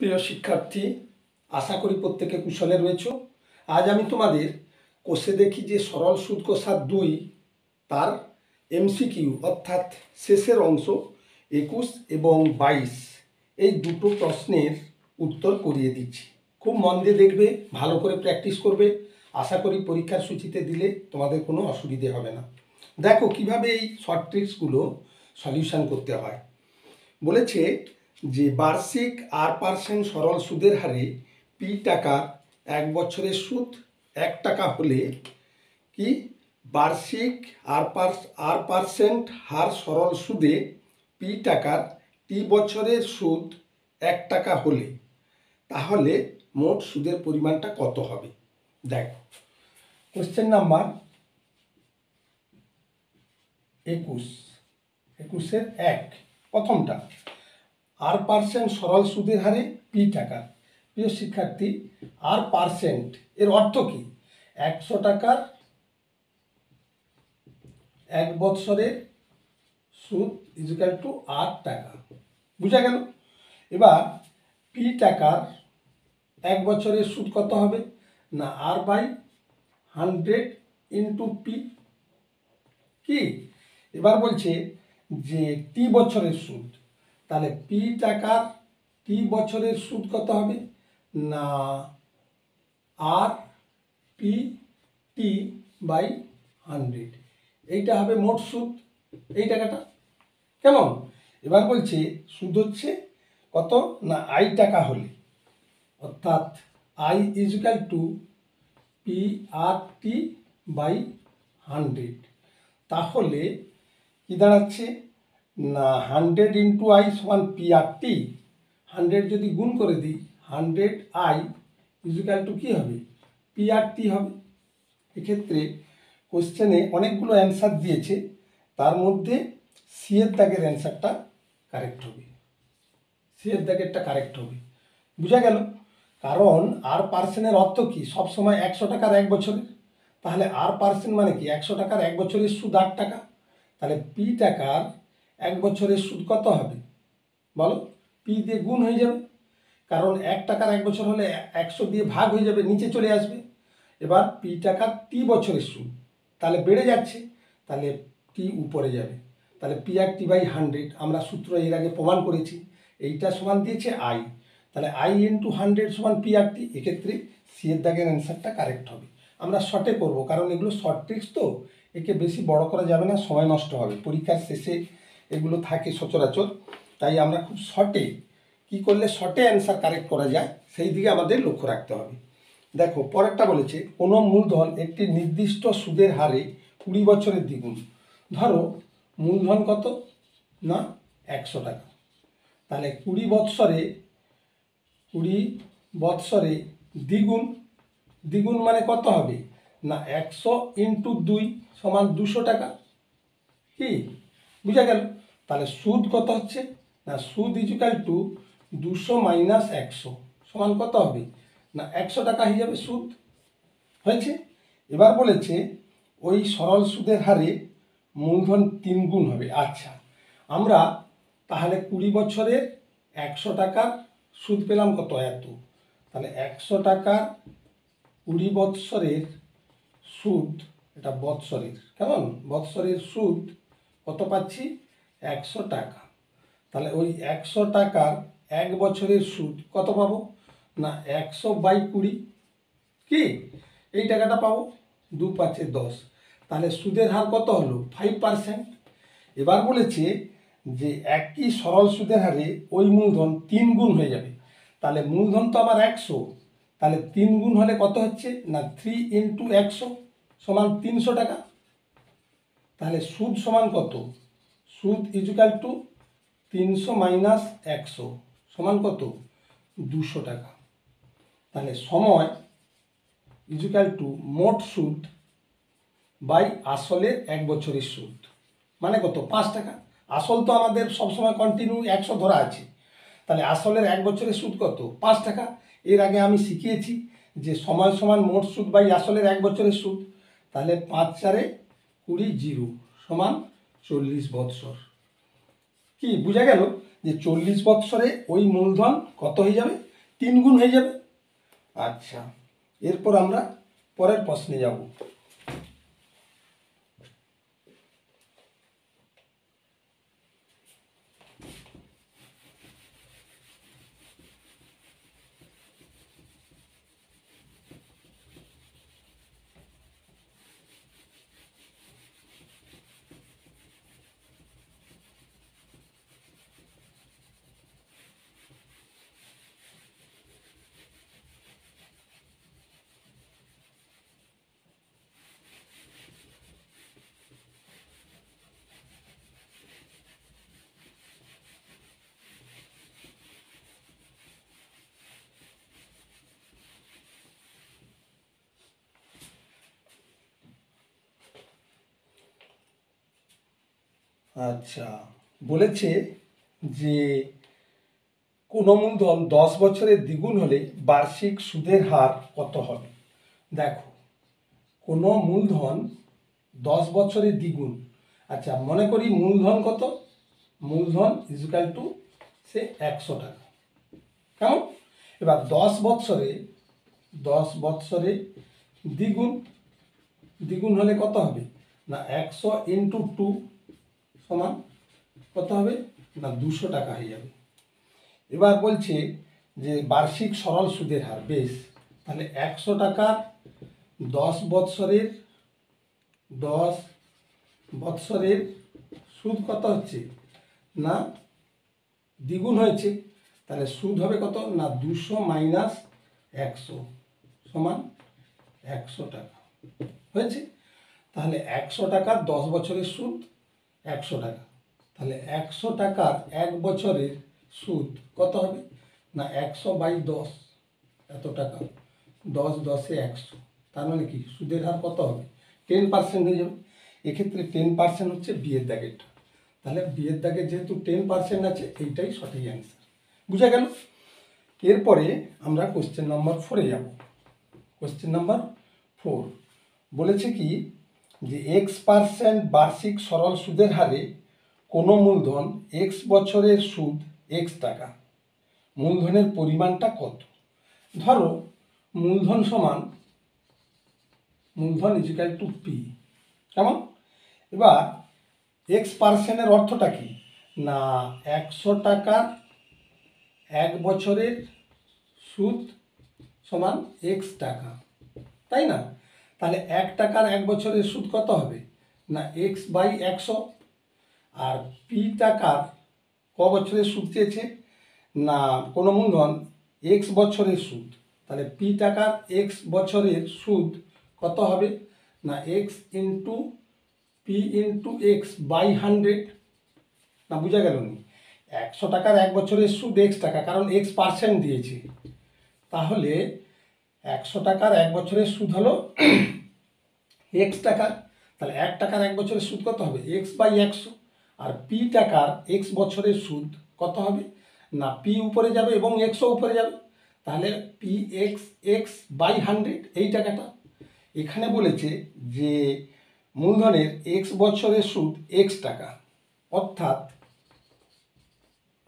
প্রিয় শিক্ষার্থী, আশা করি প্রত্যেকে কুশলে রয়েছ। আজ আমি তোমাদের কোষে দেখি যে সরল সুদ কষা 2 তার এমসিকিউ অর্থাৎ শেষের অংশ 21 এবং 22 এই দুটো প্রশ্নের উত্তর করিয়ে দিচ্ছি। খুব মন দিয়ে দেখবে, ভালো করে প্র্যাকটিস করবে। আশা করি পরীক্ষার সূচিতে দিলে তোমাদের কোনো অসুবিধে হবে না। দেখো কিভাবে এই শর্ট ট্রিক্সগুলো সলিউশন করতে হয়। বলেছে যে বার্ষিক R% সরল সুদের হারে পি টাকা 1 বছরের সুদ 1 টাকা হলে কি বার্ষিক R% হার সরল সুদে পি টাকার টি বছরের সুদ 1 টাকা হলে তাহলে মোট সুদের পরিমাণটা কত হবে। দেখো কোশ্চেন নাম্বার 21-এর 1 প্রথমটা R% সরল সুদের হারে পি টাকা। প্রিয় শিক্ষার্থী, R% এর অর্থ কি? 100 টাকার 1 বছরের সুদ ইকুয়াল টু 8 টাকা। বুঝা গেল? এবার পি টাকার 1 বছরের সুদ কত হবে? না R/100 ইন্টু পি। কি এবার বলছে যে টি বছরের সুদ, তাহলে পি টাকার টি বছরের সুদ কত হবে? না R/P/100, এইটা হবে মোট সুদ, এই টাকাটা। কেমন? এবার বলছে সুদ হচ্ছে কত? না I টাকা হলে, অর্থাৎ I ইকুয়াল টু PR/100। তাহলে কি দাঁড়াচ্ছে? না 100 ইন্টু I সমান PR/T। 100 যদি গুণ করে দিই 100I ইকুয়াল টু কী হবে? PR/T হবে। এক্ষেত্রে কোশ্চেনে অনেকগুলো অ্যান্সার দিয়েছে, তার মধ্যে সি এর দাগের অ্যান্সারটা কারেক্ট হবে। সি এর দাগেরটা কারেক্ট হবে। বুঝা গেল? কারণ R%-এর অর্থ কি? সবসময় 100 টাকার 1 বছরের। তাহলে R% মানে কি? 100 টাকার 1 বছরের সুদ 8 টাকা। তাহলে পি টাকার 1 বছরের সুদ কত হবে বলো? পি দিয়ে গুণ হয়ে যাবে, কারণ 1 টাকার 1 বছর হলে 100 দিয়ে ভাগ হয়ে যাবে, নিচে চলে আসবে। এবার পি টাকার টি বছরের সুদ, তাহলে বেড়ে যাচ্ছে, তাহলে টি উপরে যাবে। তাহলে PR/T/100 আমরা সূত্র এর আগে প্রমাণ করেছি, এইটা সমান দিয়েছে I। তাহলে I ইন্টু 100 সমান PR/T। এক্ষেত্রে সি এর দাগের অ্যান্সারটা কারেক্ট হবে। আমরা শর্টে করব, কারণ এগুলো শর্ট ট্রিক্স তো, একে বেশি বড় করা যাবে না, সময় নষ্ট হবে। পরীক্ষার শেষে এগুলো থাকে সচরাচর, তাই আমরা খুব শর্টে কি করলে শর্টে অ্যান্সার কারেক্ট করা যায় সেই দিকে আমাদের লক্ষ্য রাখতে হবে। দেখো পরেরটা বলেছে কোনো মূলধন একটি নির্দিষ্ট সুদের হারে 20 বছরের দ্বিগুণ। ধরো মূলধন কত? না 100 টাকা। তাহলে 20 বৎসরে দ্বিগুণ। দ্বিগুণ মানে কত হবে? না 100 ইন্টু 2 সমান 200 টাকা। কি বুঝা গেল? তাহলে সুদ কত হচ্ছে? না সুদ ইকুয়াল টু 200 মাইনাস 100 সমান কত হবে? না 100 টাকা হয়ে যাবে সুদ। হয়েছে? এবার বলেছে ওই সরল সুদের হারে মূলধন 3 গুণ হবে। আচ্ছা, আমরা তাহলে 20 বছরের 100 টাকার সুদ পেলাম কত? এত। তাহলে 100 টাকার 20 বৎসরের সুদ, এটা বৎসরের, কেমন? বৎসরের সুদ কত পাচ্ছি? 100 টাকা। তাহলে ওই 100 টাকার 1 বছরের সুদ কত পাবো? না 100/20। কি এই টাকাটা পাবো? 2×5 = 10। তাহলে সুদের হার কত হলো? 5%। এবার বলেছে যে একই সরল সুদের হারে ওই মূলধন 3 গুণ হয়ে যাবে। তাহলে মূলধন তো আমার 100, তাহলে 3 গুণ হলে কত হচ্ছে? না 3 ইন্টু 100 সমান 300 টাকা। তাহলে সুদ সমান কত? সুদ ইকুয়াল টু 300 মাইনাস 100 সমান কত? 200 টাকা। তাহলে সময় ইকুয়াল টু মোট সুদ বাই আসলের 1 বছরের সুদ, মানে কত? 5 টাকা। আসল তো আমাদের সবসময় কন্টিনিউ 100 ধরা আছে, তাহলে আসলের 1 বছরের সুদ কত? 5 টাকা। এর আগে আমি শিখিয়েছি যে সময় সমান মোট সুদ বাই আসলের 1 বছরের সুদ। তাহলে 5×4=20 সমান 40 বৎসর। কি বুঝা গেল? যে 40 বৎসরে ওই মূলধন কত হয়ে যাবে? 3 গুণ হয়ে যাবে। আচ্ছা, এরপর আমরা পরের প্রশ্নে যাব। আচ্ছা, বলেছে যে কোনো মূলধন 10 বছরের দ্বিগুণ হলে বার্ষিক সুদের হার কত হবে। দেখো, কোনো মূলধন 10 বছরের দ্বিগুণ। আচ্ছা, মনে করি মূলধন কত, মূলধন ইজুকাল টু সে 100 টাকা। কেমন? এবার 10 বৎসরে দ্বিগুণ, দ্বিগুণ হলে কত হবে না 100 ইন্টু 2 সমান কত হবে না 200 টাকা হয়ে যাবে। এবার বলছে যে বার্ষিক সরল সুদের হার। বেশ, তাহলে 100 টাকার 10 বৎসরের সুদ কত হচ্ছে না দ্বিগুণ হয়েছে, তাহলে সুদ হবে কত না 200 মাইনাস 100 সমান 100 টাকা হয়েছে। তাহলে 100 টাকার 10 বছরের সুদ 100 টাকা, তাহলে 100 টাকার 1 বছরের সুদ কত হবে না 100/10 এত টাকা, 10 10 100, তার মানে কি সুদের হার কত হবে 10% হয়ে যাবে। এক্ষেত্রে 10% হচ্ছে বিয়ের দাগেরটা, তাহলে বিয়ের দাগে যেহেতু 10% আছে এইটাই সঠিক অ্যান্সার। বুঝা গেল? এরপরে আমরা কোশ্চেন নাম্বার 4-এ যাব। কোশ্চেন নাম্বার 4 বলেছে কি যে X% বার্ষিক সরল সুদের হারে কোনো মূলধন X বছরের সুদ X টাকা, মূলধনের পরিমাণটা কত। ধরো মূলধন সমান মূলধন ইজিক্যাল টু পি। কেমন? এবার X%-এর অর্থটা কি না 100 টাকার 1 বছরের সুদ সমান X টাকা, তাই না? তাহলে 1 টাকার 1 বছরের সুদ কত হবে না X/100। আর পি টাকার ক বছরের সুদ চেয়েছে না কোনো মূলধন X বছরের সুদ, তাহলে পি টাকার X বছরের সুদ কত হবে না X into P into X/100। না বুঝা গেল নি? 100 টাকার 1 বছরের সুদ X টাকা, কারণ X% দিয়েছে, তাহলে 100 টাকার 1 বছরের সুদ হলো X টাকা, তাহলে 1 টাকার 1 বছরের সুদ কত হবে X/100। আর পি টাকার X বছরের সুদ কত হবে না পি উপরে যাবে এবং Xও উপরে যাবে, তাহলে পি X/100 এই টাকাটা। এখানে বলেছে যে মূলধনের X বছরের সুদ X টাকা,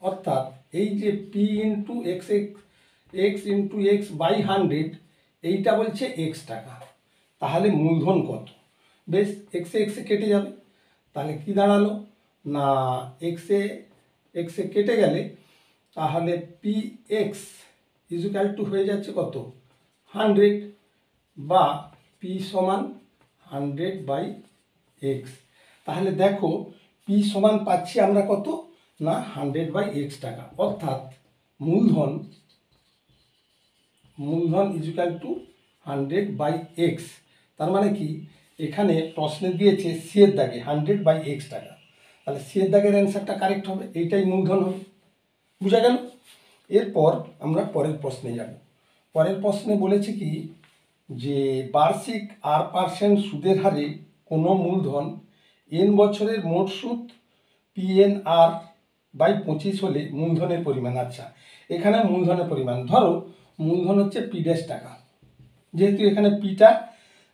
অর্থাৎ এই যে P into X into X/100 এইটা বলছে X টাকা, তাহলে মূলধন কত। বেশ, এক্সে কেটে যাবে, তাহলে কি দাঁড়ালো না এক্সে কেটে গেলে তাহলে পি এক্স ইজুক্যাল টু হয়ে যাচ্ছে কত 100, বা পি সমান 100/x। তাহলে দেখো পি সমান পাচ্ছি আমরা কত না 100/x টাকা, অর্থাৎ মূলধন ইজুক্যাল টু 100/x। তার মানে কি এখানে প্রশ্নে দিয়েছে সি এর দাগে 100/x টাকা, তাহলে সি এর দাগের অ্যান্সারটা কারেক্ট হবে, এইটাই মূলধন হবে। বুঝা গেল? এরপর আমরা পরের প্রশ্নে যাব। পরের প্রশ্নে বলেছে কি যে বার্ষিক R% সুদের হারে কোনো মূলধন n বছরের মোট সুদ PNR/25 হলে মূলধনের পরিমাণ। আচ্ছা, এখানে মূলধনের পরিমাণ ধরো মূলধন হচ্ছে P' টাকা, যেহেতু এখানে পিটা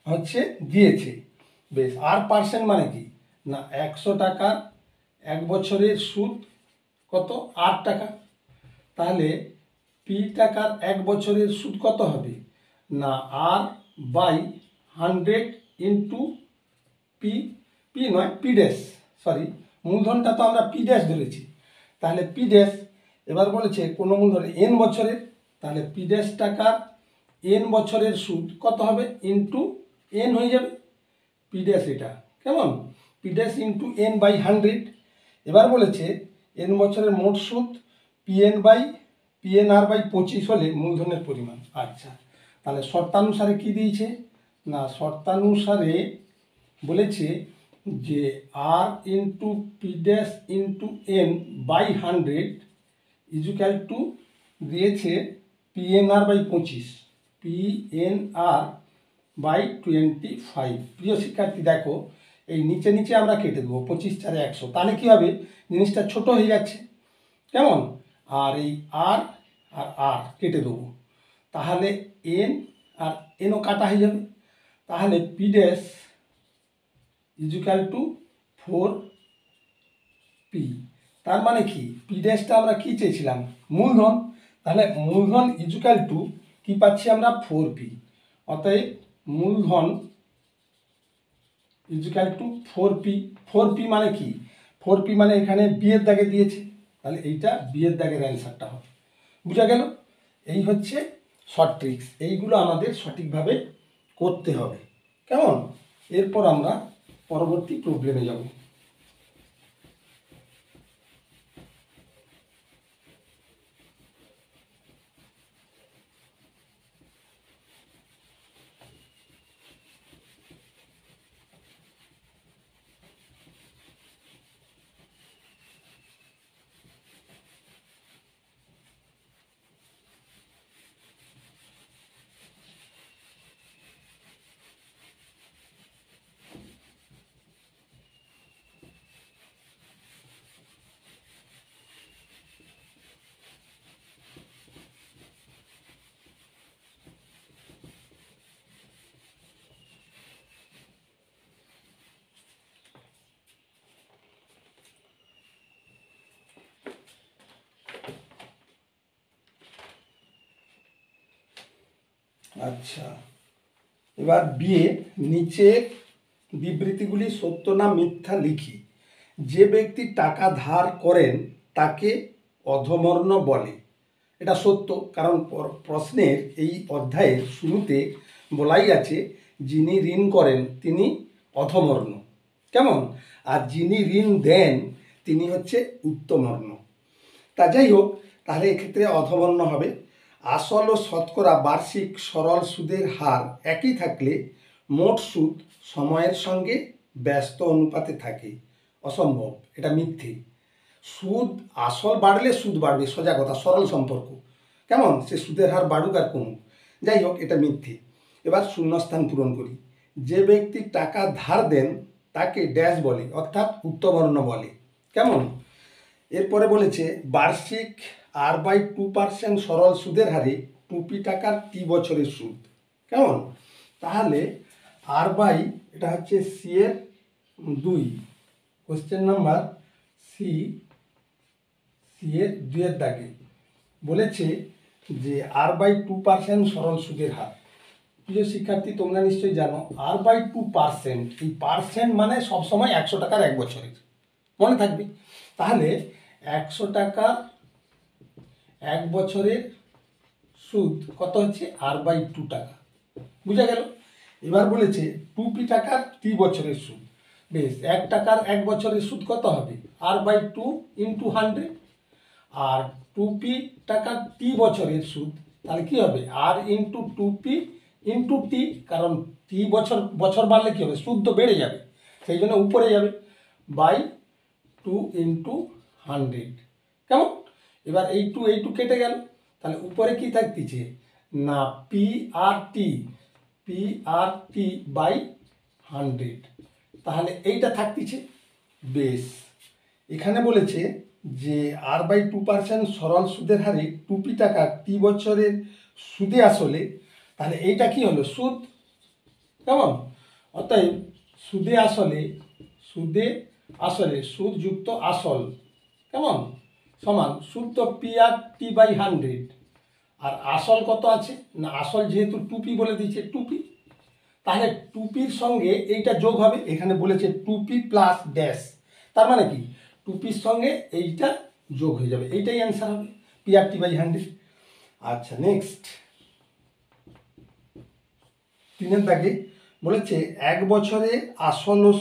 হচ্ছে দিয়েছে। বেশ, R% মানে কি না 100 টাকার 1 বছরের সুদ কত 8 টাকা, তাহলে পি টাকার 1 বছরের সুদ কত হবে? না R/100 ইন্টু পি, পি নয় পি ড্যাশ, সরি মূলধনটা তো আমরা পি ড্যাশ ধরেছি, তাহলে পি ড্যাশ। এবার বলেছে কোনো মূলধন এন বছরের, তাহলে পি ড্যাশ টাকার এন বছরের সুদ কত হবে? ইন্টু এন হয়ে যাবে পি ড্যাশ, এটা কেমন? P dash into n by 100। এবার বলেছে এন বছরের মোট সুদ পিএনআর বাই 25 হলে মূলধনের পরিমাণ। আচ্ছা, তাহলে শর্তানুসারে কি দিয়েছে? না শর্তানুসারে বলেছে যে r into p dash into n by 100 equal to দিয়েছে পিএনআর বাই 25, পিএনআর বাই 25। প্রিয় শিক্ষার্থী দেখো, এই নিচে নিচে আমরা কেটে দেবো 25 4 100, তাহলে কী হবে? জিনিসটা ছোট হয়ে যাচ্ছে, কেমন? আর এই আর আর আর কেটে দেবো, তাহলে এন আর এনও কাটা হয়ে যাবে, তাহলে P dash equal two 4P। তার মানে কি? পি ড্যাশটা আমরা কি চেয়েছিলাম? মূলধন, তাহলে মূলধন ইজুক্যাল টু কি পাচ্ছি আমরা? 4P। অতএব মূলধন ইজুক্যাল টু 4P। 4P মানে কি? 4P মানে এখানে বিয়ের দাগে দিয়েছে, তাহলে এইটা বিয়ের দাগের অ্যান্সারটা হবে। বুঝা গেল? এই হচ্ছে শর্ট ট্রিক্স, এইগুলো আমাদের সঠিকভাবে করতে হবে, কেমন? এরপর আমরা পরবর্তী প্রবলেমে যাব। আচ্ছা, এবার বিয়ে নিচের বিবৃতিগুলি সত্য না মিথ্যা লিখি। যে ব্যক্তি টাকা ধার করেন তাকে অধমর্ণ বলে। এটা সত্য, কারণ প্রশ্নের এই অধ্যায়ের শুরুতে বলাই আছে যিনি ঋণ করেন তিনি অধমর্ণ, কেমন? আর যিনি ঋণ দেন তিনি হচ্ছে উত্তমর্ণ। তা যাই হোক, তাহলে এক্ষেত্রে অধমর্ণ হবে। আসল ও শতকরা বার্ষিক সরল সুদের হার একই থাকলে মোট সুদ সময়ের সঙ্গে ব্যস্ত অনুপাতে থাকে। অসম্ভব, এটা মিথ্যে। সুদ আসল বাড়লে সুদ বাড়বে, সোজা কথা, সরল সম্পর্ক, কেমন? সে সুদের হার বাড়ুক আর কমুক, যাই হোক এটা মিথ্যে। এবার শূন্যস্থান পূরণ করি। যে ব্যক্তি টাকা ধার দেন তাকে ড্যাশ বলে, অর্থাৎ উত্তমর্ণ বলে, কেমন? এরপরে বলেছে বার্ষিক R/2% সরল সুদের হারে 2P টাকার টি বছরের সুদ, কেমন? তাহলে এটা হচ্ছে সি এর 2, কোশ্চেন নাম্বার সি এর 2 এর দাগে বলেছে যে R/2% সরল সুদের হার। প্রিয় শিক্ষার্থী, তোমরা নিশ্চয়ই জানো R/2%, এই পার্সেন্ট মানে সবসময় 100 টাকার 1 বছরের, মনে থাকবে। তাহলে 100 টাকার 1 বছরের সুদ কত হচ্ছে? R/2 টাকা, বুঝা গেল? এবার বলেছে 2P টাকার টি বছরের সুদ। বেশ, 1 টাকার 1 বছরের সুদ কত হবে? R/2 into 100। আর 2P টাকার টি বছরের সুদ তাহলে কি হবে? R into 2P into T, কারণ টি বছর বাড়লে কি হবে? সুদ তো বেড়ে যাবে, সেই জন্য উপরে যাবে, বাই 2 ইন্টু 100, কেমন? এবার এই টু কেটে গেল, তাহলে উপরে কি থাকতেছে? না PRT বাই 100, তাহলে এইটা থাকতেছে। বেশ, এখানে বলেছে যে R/2% সরল সুদের হারে 2P টাকা টি বছরের সুদে আসলে, তাহলে এইটা কি হলো? সুদ, কেমন? অতএব সুদে আসলে সুদ যুক্ত আসল, কেমন? সমান সুদ তো PRT বাই 100, আর আসল কত আছে না, আসল যেহেতু টুপি বলে দিয়েছে টুপি, তাহলে টুপির সঙ্গে এইটা যোগ হবে, এখানে বলেছে টুপি প্লাস ড্যাশ, তার মানে কি টুপির সঙ্গে এইটা যোগ হয়ে যাবে, এইটাই অ্যান্সার হবে PRT/100। আচ্ছা নেক্সট 3 দাগে বলেছে 1 বছরে আসল ও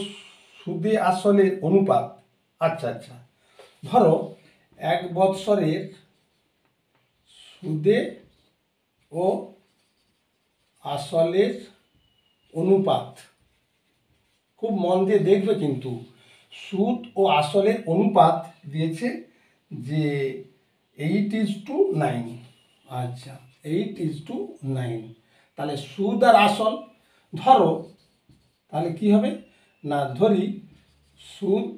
সুদে আসলের অনুপাত। আচ্ছা আচ্ছা, ধরো 1 বছরের সুদে ও আসলের অনুপাত, খুব মন দিয়ে দেখবে কিন্তু, সুদ ও আসলের অনুপাত দিয়েছে যে 8:9। আচ্ছা 8:9, তাহলে সুদ আর আসল ধরো, তাহলে কি হবে না, ধরি সুদ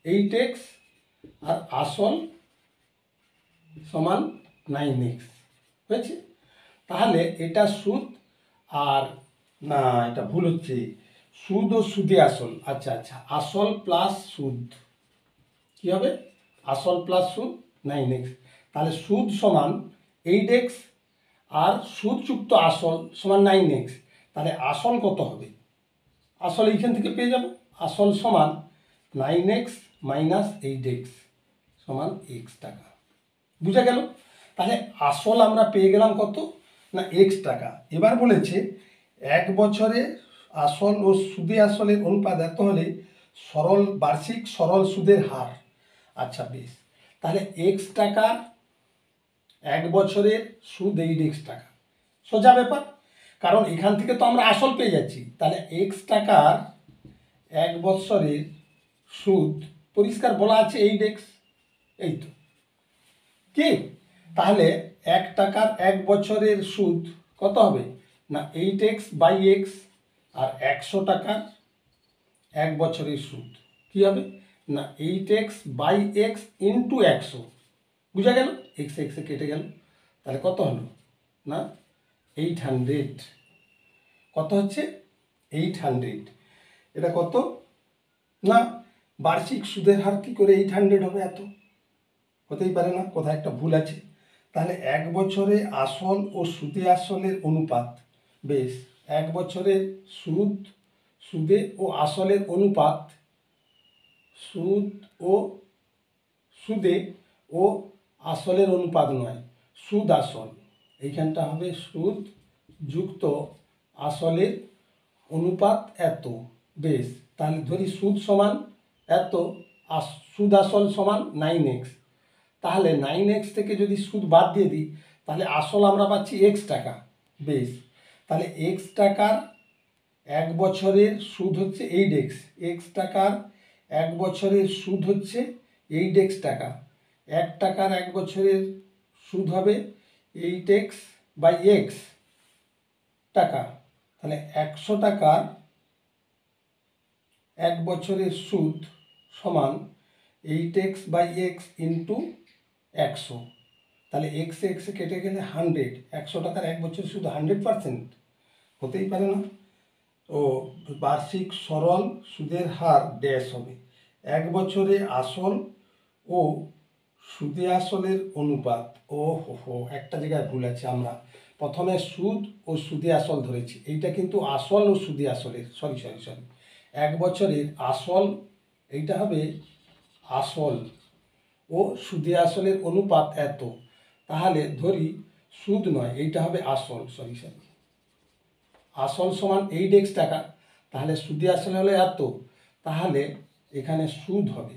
8x আর আসল সমান 9x হয়েছে, তাহলে এটা সুদ আর না, এটা ভুল হচ্ছে, সুদ ও সুদে আসল। আচ্ছা আচ্ছা, আসল প্লাস সুদ কি হবে, আসল প্লাস সুদ 9x, তাহলে সুদ সমান 8x আর সুদ যুক্ত আসল সমান 9x, তাহলে আসল কত হবে, আসল এইখান থেকে পেয়ে যাব, আসল সমান 9x মাইনাস 8x সমান x টাকা। বুঝা গেল, তাহলে আসল আমরা পেয়ে গেলাম কত না x টাকা। এবার বলেছে 1 বছরে আসল ও সুদে আসলের অনুপাত এত হলে সরল বার্ষিক সরল সুদের হার। আচ্ছা বেশ, তাহলে x টাকা 1 বছরের সুদ 8x টাকা, সোজা ব্যাপার, কারণ এখান থেকে তো আমরা আসল পেয়ে যাচ্ছি, তাহলে x টাকার 1 বছরের সুদ পরিষ্কার বলা আছে 8x, এই তো কি, তাহলে 1 টাকার 1 বছরের সুদ কত হবে না 8x/x, আর 100 টাকার 1 বছরের সুদ কি হবে না 8x/x ইন্টু 100। বুঝা গেল, x কেটে গেল, তাহলে কত হলো না 800, কত হচ্ছে 800, এটা কত না বার্ষিক সুদের হার কি করে 800 হবে, এত হতেই পারে না, কোথায় একটা ভুল আছে। তাহলে 1 বছরে আসল ও সুদে আসলের অনুপাত, বেশ 1 বছরের সুদ সুদে ও আসলের অনুপাত, সুদ ও সুদে ও আসলের অনুপাত নয়, সুদ আসল, এইখানটা হবে সুদ যুক্ত আসলের অনুপাত এত। বেশ, তাহলে ধরি সুদ সমান এত, সুদ আসল সমান 9x, তাহলে 9x থেকে যদি সুদ বাদ দিয়ে দিই তাহলে আসল আমরা পাচ্ছি x টাকা। বেশ, তাহলে x টাকার 1 বছরের সুদ হচ্ছে 8x, x টাকার 1 বছরের সুদ হচ্ছে 8x টাকা, 1 টাকার 1 বছরের সুদ হবে 8x/x টাকা, তাহলে 100 টাকার 1 বছরের সুদ সমান 8x/x ইন্টু 100, তাহলে x কেটে গেলে 100, 100 টাকার 1 বছরের সুদ 100%, হতেই পারে না। ও বার্ষিক সরল সুদের হার ড্যাশ হবে 1 বছরে আসল ও সুদে আসলের অনুপাত। ও হো, একটা জায়গায় ভুল আছে, আমরা প্রথমে সুদ ও সুদে আসল ধরেছি, এইটা কিন্তু আসল ও সুদে আসলের, সরি 1 বছরের আসল, এইটা হবে আসল ও সুদে আসলের অনুপাত এত, তাহলে ধরি সুদ নয়, এইটা হবে আসল, সরি আসল সমান 8x টাকা, তাহলে সুদে আসলে হলে এত, তাহলে এখানে সুদ হবে,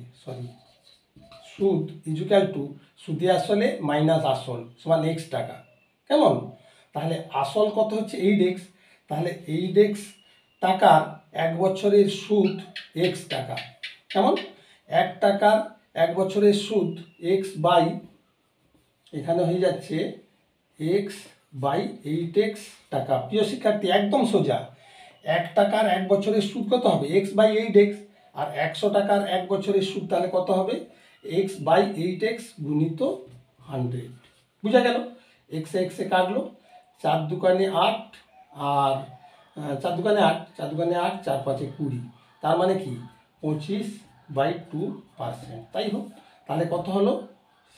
সুদ ইজুক্যাল টু সুদে আসলে মাইনাস আসল সমান x টাকা, কেমন, তাহলে আসল কত হচ্ছে 8x, তাহলে 8x টাকার 1 বছরের সুদ x টাকা, কেমন 1 টাকার 1 বছরের সুদ x বাই, এখানে হয়ে যাচ্ছে x/8x টাকা। প্রিয় শিক্ষার্থী একদম সোজা, 1 টাকার 1 বছরের সুদ কত হবে x/8x, আর 100 টাকার 1 বছরের সুদ তাহলে কত হবে x/8x গুণিত 100। বুঝা গেল, x কাটলো, 4 দুগুণে 8, আর 4 দুগুণে 8, 4 দুগুণে 8, 4 5 20, তার মানে কি 25/2%, তাই হোক, তাহলে কত হলো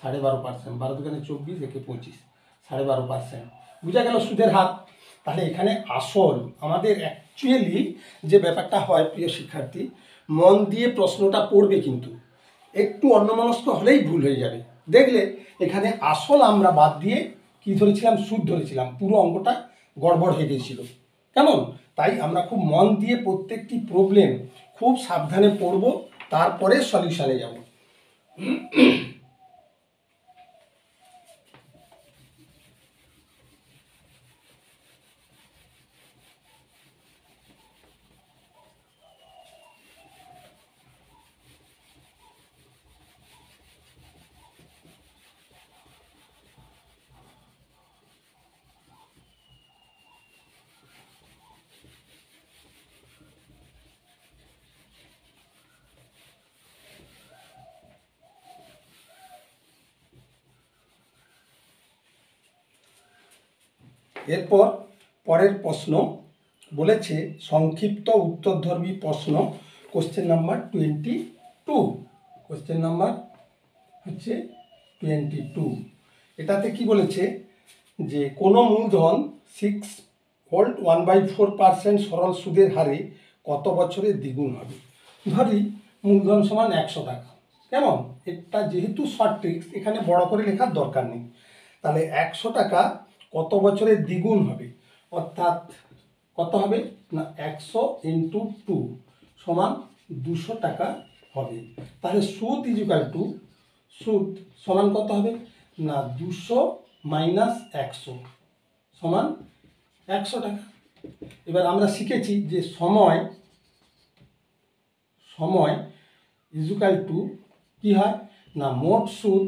12.5%, 12 দুগুণে 24, একে 25, 12.5%। বুঝা গেল সুদের হার। তাহলে এখানে আসল আমাদের অ্যাকচুয়ালি যে ব্যাপারটা হয় প্রিয় শিক্ষার্থী, মন দিয়ে প্রশ্নটা পড়বে, কিন্তু একটু অন্যমনস্ক হলেই ভুল হয়ে যাবে। দেখলে এখানে আসল আমরা বাদ দিয়ে কি ধরেছিলাম, সুদ ধরেছিলাম, পুরো অঙ্কটা গড়বড় হয়ে গিয়েছিল। কেমন? তাই আমরা খুব মন দিয়ে প্রত্যেকটি প্রবলেম খুব সাবধানে পড়ব, তারপরে সলিউশনে যাব। এরপর পরের প্রশ্ন বলেছে সংক্ষিপ্ত উত্তরধর্মী প্রশ্ন, কোশ্চেন নাম্বার 22। কোশ্চেন নাম্বার হচ্ছে 22। এটাতে কি বলেছে যে কোনো মূলধন 6.1/4% সরল সুদের হারে কত বছরে দ্বিগুণ হবে। ধরি মূলধন সমান 100 টাকা। কেমন? এটা যেহেতু শর্ট ট্রিক্স, এখানে বড় করে লেখার দরকার নেই। তাহলে 100 টাকা কত বছরে দ্বিগুণ হবে, অর্থাৎ কত হবে না 100 × 2 সমান 200 টাকা হবে। তাহলে সুদ ইজুকাল টু সুদ সমান কত হবে না 200 - 100 সমান 100 টাকা। এবার আমরা শিখেছি যে সময় ইজুকাল টু কি হয় না মোট সুদ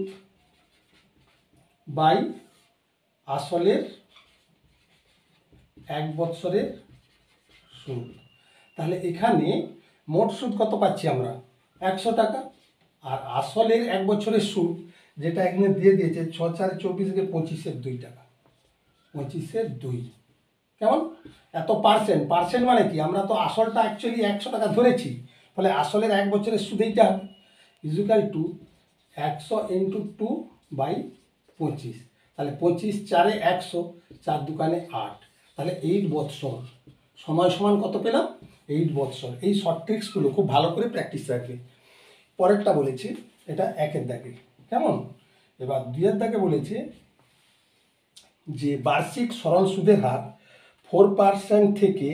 বাই আসলের 1 বছরের সুদ। তাহলে এখানে মোট সুদ কত পাচ্ছি আমরা 100 টাকা, আর আসলের 1 বছরের সুদ যেটা এখানে দিয়ে দিয়েছে 6 × 4 = 24 × 25-এর 2 টাকা, 25-এর 2। কেমন? এত পার্সেন্ট মানে কি, আমরা তো আসলটা অ্যাকচুয়ালি 100 টাকা ধরেছি, ফলে আসলের 1 বছরের সুদ এইটা হবে ইজুকাল টু 100 × 2/25। তাহলে 25 × 4 = 100, 4 × 2 = 8। তাহলে 8 বৎসর। সময় সমান কত পেলাম 8 বৎসর। এই শর্ট ট্রিক্সগুলো খুব ভালো করে প্র্যাকটিস রাখবে। পরেরটা বলেছি এটা 1-এর দাগে। কেমন? এবার 2-এর দাগে বলেছে যে বার্ষিক সরল সুদের হার 4% থেকে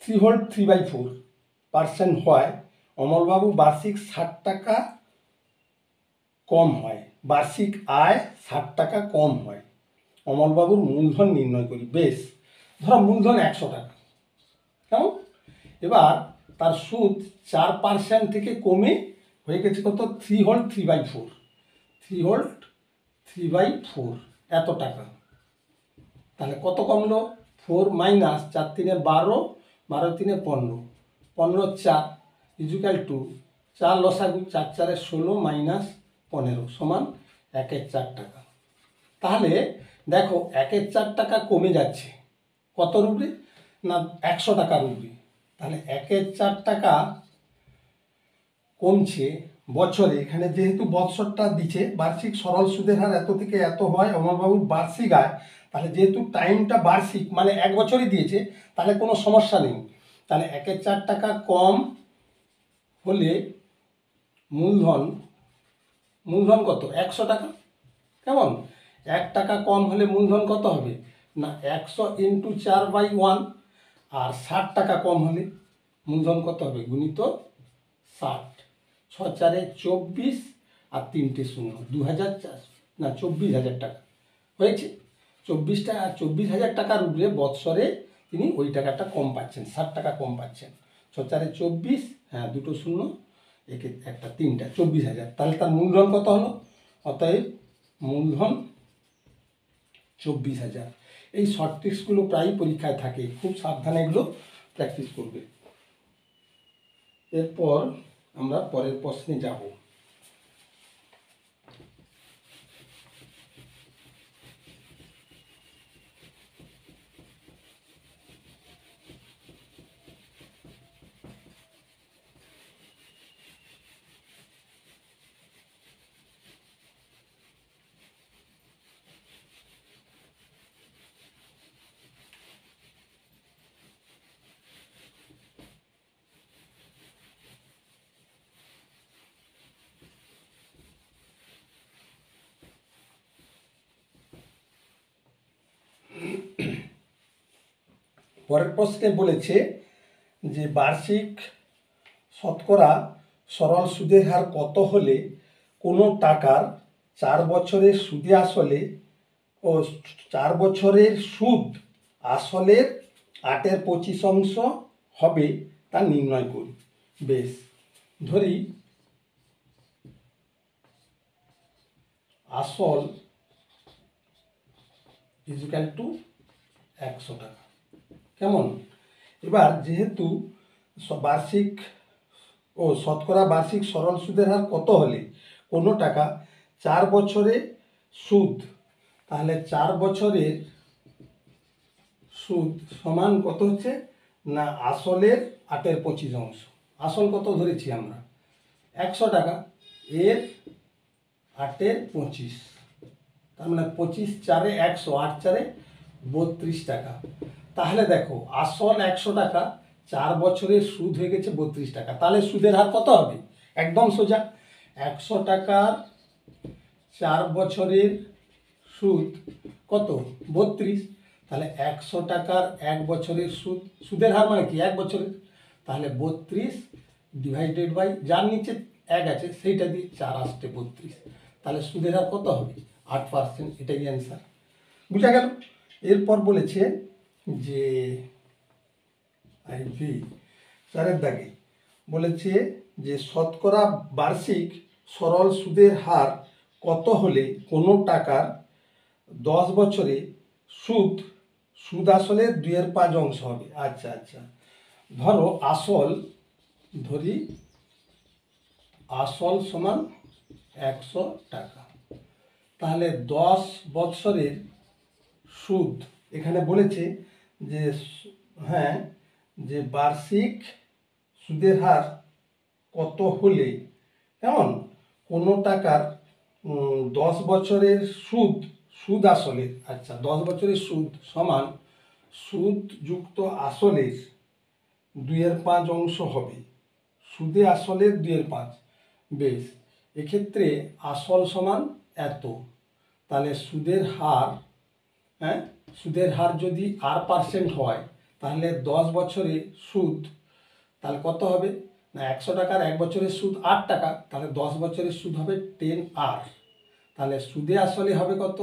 3/4% হয়, অমলবাবু বার্ষিক 60 টাকা কম হয়, বার্ষিক আয় 60 টাকা কম হয়, অমলবাবুর মূলধন নির্ণয় করি। বেশ, ধরো মূলধন 100 টাকা। কেমন? এবার তার সুদ 4% থেকে কমে হয়ে গেছে কত 3/4 3/4 এত টাকা। তাহলে কত কমলো 4 - 4 × 3 = 12, 12 × 3 = 15, 15 × 4 ইজুকাল টু 4 লসাগু 4 × 4 = 16 - 15 সমান 1/4 টাকা। তাহলে দেখো 1/4 টাকা কমে যাচ্ছে কত রূপে না 100 টাকার রূপে। তাহলে 1/4 টাকা কমছে বছরে। এখানে যেহেতু বৎসরটা দিচ্ছে, বার্ষিক সরল সুদের হার এত থেকে এত হয়, অমরবাবুর বার্ষিক আয়, তাহলে যেহেতু টাইমটা বার্ষিক মানে 1 বছরই দিয়েছে, তাহলে কোনো সমস্যা নেই। তাহলে 1/4 টাকা কম হলে মূলধন কত 100 টাকা। কেমন? 1 টাকা কম হলে মূলধন কত হবে না 100 × 4/1, আর 60 টাকা কম হলে মূলধন কত হবে গুণিত 60, 6 × 4 = 24 আর 3টে 0, 24,000 টাকা হয়েছে। 24,000 টাকার উপরে বৎসরে তিনি ওই টাকাটা কম পাচ্ছেন, 60 টাকা কম পাচ্ছেন। 6 × 4 = 24, হ্যাঁ 2টো 0, একে একটা 3টা 24,000। তাহলে তার মূলধন কত হলো? অতএব মূলধন 24,000। এই শর্ট ট্রিক্সগুলো প্রায়ই পরীক্ষায় থাকে, খুব সাবধানে এগুলো প্র্যাকটিস করবে। এরপর আমরা পরের প্রশ্নে যাব। পরের প্রশ্নে বলেছে যে বার্ষিক শতকরা সরল সুদের হার কত হলে কোনো টাকার 4 বছরের সুদে আসলে ও 4 বছরের সুদ আসলের 8/25 হবে তা নির্ণয় করি। বেশ, ধরি আসল ইজিক্যাল টু 100 টাকা। কেমন? এবার যেহেতু বার্ষিক শতকরা বার্ষিক সরল সুদের হার কত হলে কোনো টাকা 4 বছরে সুদ, তাহলে 4 বছরের সুদ সমান কত হচ্ছে না আসলের 8/25। আসল কত ধরেছি আমরা 100 টাকা, এর 8/25, তার মানে 25 4 100, 8 4 32 টাকা। তাহলে দেখো আসল 100 টাকা, 4 বছরের সুদ হয়ে গেছে 32 টাকা। তাহলে সুদের হার কত হবে? একদম সোজা, 100 টাকার 4 বছরের সুদ কত? 32। তাহলে 100 টাকার 1 বছরের সুদ, সুদের হার মানে কি 1 বছরের, তাহলে 32 ডিভাইডেড বাই যার নিচে 1 আছে সেইটা দিয়ে 4 আসছে 32। তাহলে সুদের হার কত হবে? 8%। এটাই অ্যান্সার। বুঝা গেল? এরপর বলেছে যে আইভি চারের দাগে বলেছে যে শতকরা বার্ষিক সরল সুদের হার কত হলে কোনো টাকার 10 বছরে সুদ আসলের 2/5 হবে। আচ্ছা আচ্ছা, ধরো ধরি আসল সমান 100 টাকা, তাহলে 10 বছরের সুদ এখানে বলেছে যে হ্যাঁ যে বার্ষিক সুদের হার কত হলে কেমন কোনো টাকার 10 বছরের সুদ আসলের, আচ্ছা 10 বছরের সুদ সমান সুদ যুক্ত আসলের 2/5 হবে, সুদে আসলের 2/5। বেশ, এক্ষেত্রে আসল সমান এত, তাহলে সুদের হার যদি R% হয় তাহলে 10 বছরে সুদ তাহলে কত হবে না 100 টাকার 1 বছরের সুদ 8 টাকা, তাহলে 10 বছরের সুদ হবে 10R। তাহলে সুদে আসলে হবে কত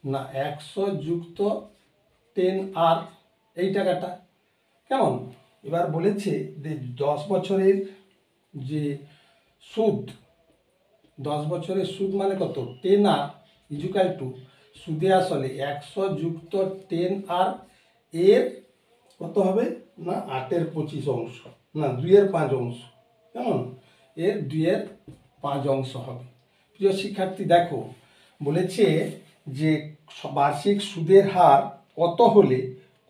না 100 যুক্ত 10R, এই টাকাটা। কেমন? এবার বলেছে যে 10 বছরের যে সুদ, 10 বছরের সুদ মানে কত 10R ইজুকাল টু সুদে আসলে 100 যুক্ত 10R, এর কত হবে না 8/25, না 2/5। কেমন? এর 2/5 হবে। প্রিয় শিক্ষার্থী দেখো বলেছে যে বার্ষিক সুদের হার কত হলে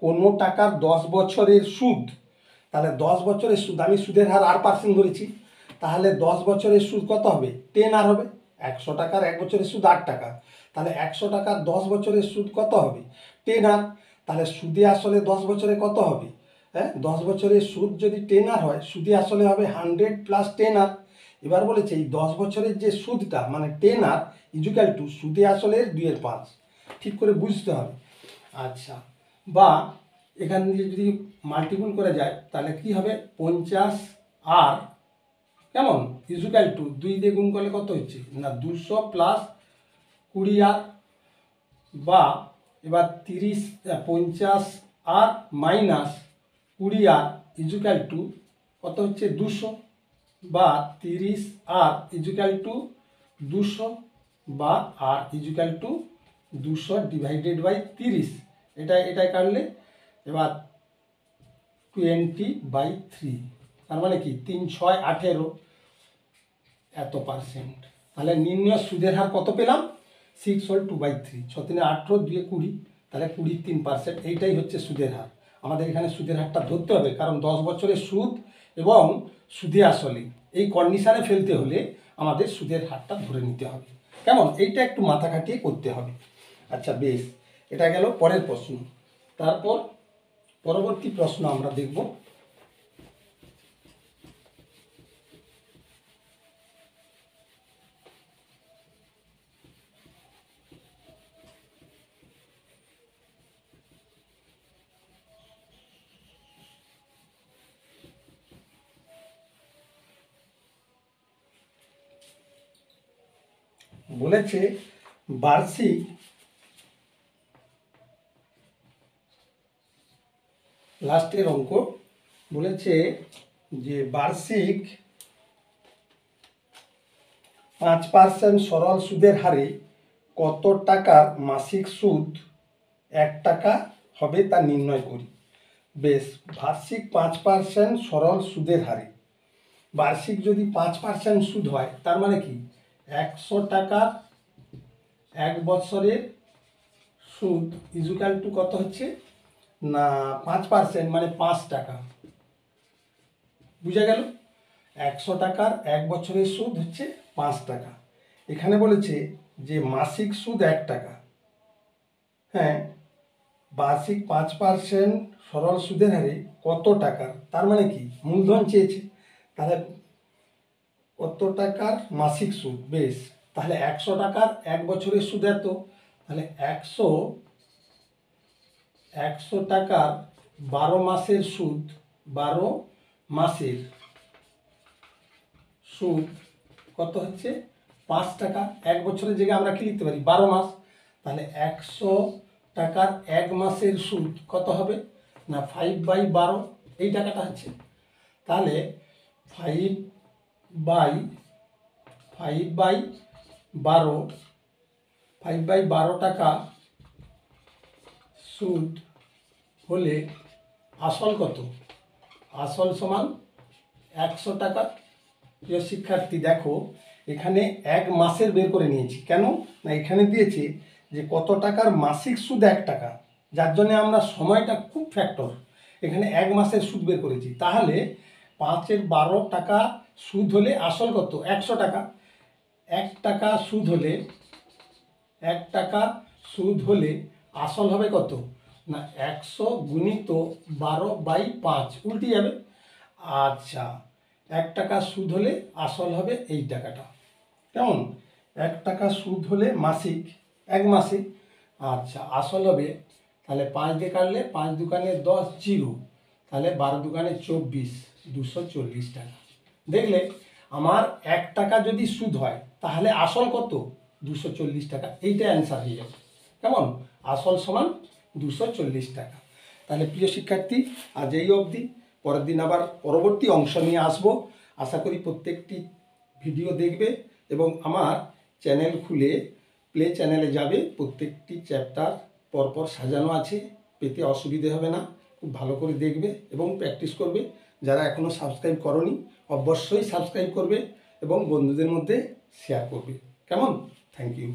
কোনো টাকার 10 বছরের সুদ, তাহলে 10 বছরের সুদ আমি সুদের হার R% ধরেছি, তাহলে 10 বছরের সুদ কত হবে 10R হবে। 100 টাকার 1 বছরের সুদ 8 টাকা, তাহলে 100 টাকার 10 বছরের সুদ কত হবে 10R। তাহলে সুদে আসলে 10 বছরে কত হবে? 10 বছরের সুদ যদি 10R হয়, সুদে আসলে হবে 100 + 10R। এবার বলেছে এই 10 বছরের যে সুদটা মানে 10R ইজুকাল টু সুদে আসলের 2/5। ঠিক করে বুঝতে হবে। আচ্ছা, বা এখান দিয়ে যদি মাল্টিপুল করে যায় তাহলে কি হবে 50R কেমন ইজুকাল টু 2 দিয়ে গুণ করলে কত হচ্ছে না 200 + 20R, বা এবার 50R - 20R ইজুকাল টু কত হচ্ছে 200, বা 30R ইজুকাল টু 200, বা R equal to 200 divided by 30। এটা কাটলে এবার 20/3, তার মানে কি 3 6 18 এত %। তাহলে নির্ণয় সুদের হার কত পেলাম 6 হল 2/3, 6 3 18 2 20, তাহলে 23%। এইটাই হচ্ছে সুদের হার। আমাদের এখানে সুদের হারটা ধরতে হবে, কারণ 10 বছরের সুদ এবং সুদে আসলে এই কন্ডিশানে ফেলতে হলে আমাদের সুদের হারটা ধরে নিতে হবে। কেমন? এইটা একটু মাথা খাটিয়ে করতে হবে। আচ্ছা বেশ, এটা গেল পরের প্রশ্ন। তারপর পরবর্তী প্রশ্ন আমরা দেখব। বলেছে বার্ষিক লাস্টের অঙ্ক বলেছে যে বার্ষিক 5% সরল সুদের হারে কত টাকার মাসিক সুদ 1 টাকা হবে তা নির্ণয় করি। বেশ, বার্ষিক 5% সরল সুদের হারে বার্ষিক যদি 5% সুদ হয় তার মানে কি 100 টাকার 1 বছরের সুদ ইজুকাল টু কত হচ্ছে না 5% মানে 5 টাকা। বুঝা গেল? 100 টাকার 1 বছরের সুদ হচ্ছে 5 টাকা। এখানে বলেছে যে মাসিক সুদ 1 টাকা। হ্যাঁ, বার্ষিক 5% সরল সুদের হারে কত টাকার, তার মানে কি মূলধন চেয়েছে, তাহলে কত টাকার মাসিক সুদ। বেশ, তাহলে 100 টাকার 1 বছরের সুদ এত, তাহলে 100 টাকার 12 মাসের সুদ, 12 মাসের সুদ কত হচ্ছে 5 টাকা। 1 বছরের জায়গায় আমরা কি লিখতে পারি 12 মাস, তাহলে 100 টাকার 1 মাসের সুদ কত হবে না 5/12, এই টাকাটা হচ্ছে। তাহলে 5/12 টাকা সুদ হলে আসল কত, আসল সমান 100 টাকা। প্রিয় শিক্ষার্থী দেখো, এখানে 1 মাসের বের করে নিয়েছি, কেন না এখানে দিয়েছে যে কত টাকার মাসিক সুদ 1 টাকা, যার জন্য আমরা সময়টা খুব ফ্যাক্টর, এখানে 1 মাসের সুদ বের করেছি। তাহলে 5/12 টাকা সুদ হলে আসল কত 100 টাকা। 1 টাকা সুদ হলে 1 টাকা সুদ হলে আসল হবে কত না 100 গুণিত 12/5, উল্টে যাবে। আচ্ছা, 1 টাকা সুদ হলে আসল হবে এই টাকাটা। কেমন? 1 টাকা সুদ হলে মাসিক 1 মাসে, আচ্ছা আসল হবে, তাহলে 5 দিয়ে কাটলে 5 দুকানে 10, 0, তাহলে 12 দুকানে 24, 240 টাকা। দেখলে আমার 1 টাকা যদি সুদ হয় তাহলে আসল কত 240 টাকা, এইটা অ্যান্সার হয়ে যাবে। কেমন? আসল সমান 240 টাকা। তাহলে প্রিয় শিক্ষার্থী, আজ এই অবধি, পরের দিন আবার পরবর্তী অংশ নিয়ে আসবো। আশা করি প্রত্যেকটি ভিডিও দেখবে এবং আমার চ্যানেল খুলে প্লে চ্যানেলে যাবে, প্রত্যেকটি চ্যাপ্টার পরপর সাজানো আছে, পেতে অসুবিধে হবে না। খুব ভালো করে দেখবে এবং প্র্যাকটিস করবে। যারা এখনও সাবস্ক্রাইব করনি অবশ্যই সাবস্ক্রাইব করবে এবং বন্ধুদের মধ্যে শেয়ার করবে। কেমন? Thank you.